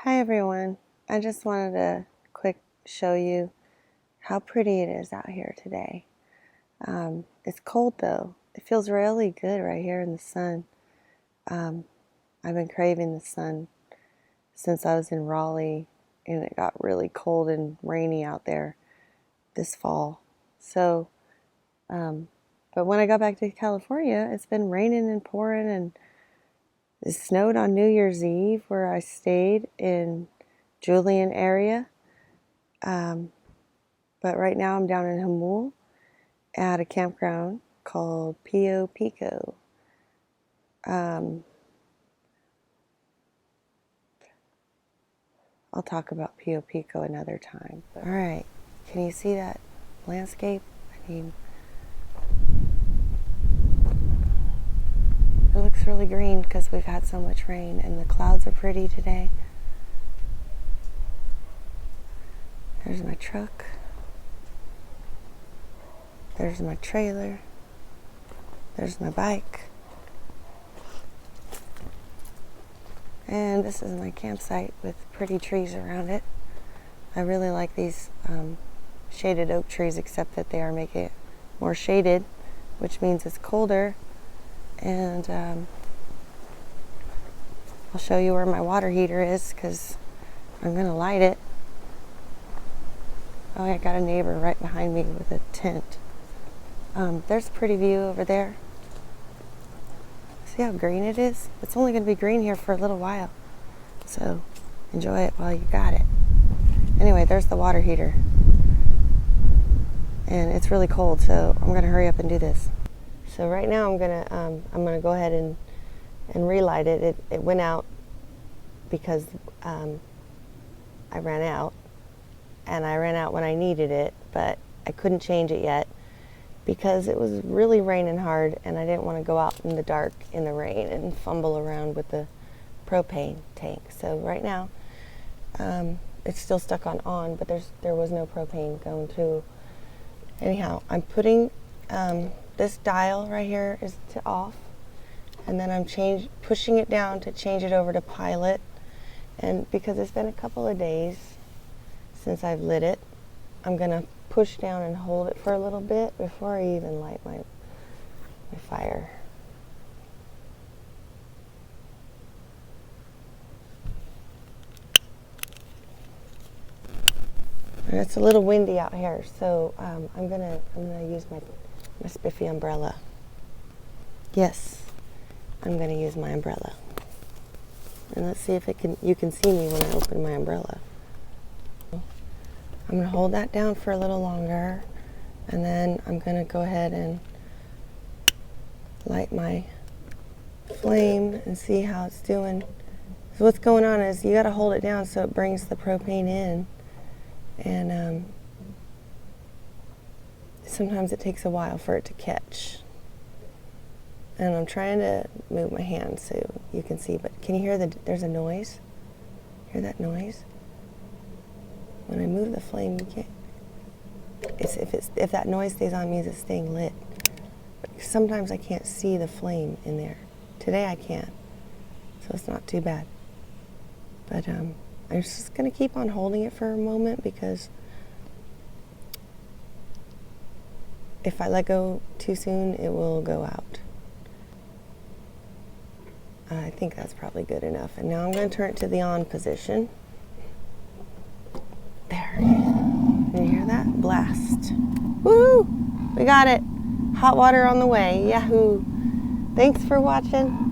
Hi everyone, I just wanted to quick show you how pretty it is out here today. It's cold though. It feels really good right here in the sun. I've been craving the sun since I was in Raleigh and it got really cold and rainy out there this fall. But when I got back to California, it's been raining and pouring, and it snowed on New Year's Eve where I stayed in Julian area. But right now I'm down in Jamul at a campground called Pio Pico. I'll talk about Pio Pico another time. All right, can you see that landscape? I mean, it looks really green because we've had so much rain, and the clouds are pretty today. There's my truck. There's my trailer. There's my bike. And this is my campsite with pretty trees around it. I really like these shaded oak trees, except that they are making it more shaded, which means it's colder. And I'll show you where my water heater is because I'm going to light it. Oh, I got a neighbor right behind me with a tent. There's a pretty view over there. See how green it is? It's only going to be green here for a little while. So enjoy it while you got it. Anyway, there's the water heater. And it's really cold, so I'm going to hurry up and do this. So right now I'm gonna go ahead and relight it. It went out because I ran out, and I ran out when I needed it, but I couldn't change it yet because it was really raining hard, and I didn't want to go out in the dark in the rain and fumble around with the propane tank. So right now it's still stuck on, but there was no propane going to. Anyhow, I'm putting this dial right here is to off, and then I'm pushing it down to change it over to pilot. And because it's been a couple of days since I've lit it, I'm gonna push down and hold it for a little bit before I even light my fire. And it's a little windy out here, so I'm gonna use my spiffy umbrella. Yes, I'm going to use my umbrella. And let's see if you can see me when I open my umbrella. I'm going to hold that down for a little longer, and then I'm going to go ahead and light my flame and see how it's doing. So what's going on is you got to hold it down so it brings the propane in, and sometimes it takes a while for it to catch. And I'm trying to move my hand so you can see, but can you hear there's a noise? Hear that noise? When I move the flame, you can't. If that noise stays on, it means it's staying lit. But sometimes I can't see the flame in there. Today I can, so it's not too bad. But I'm just gonna keep on holding it for a moment because if I let go too soon, it will go out. I think that's probably good enough. And now I'm going to turn it to the on position. There. Can you hear that? Blast. Woo! We got it. Hot water on the way. Yahoo! Thanks for watching.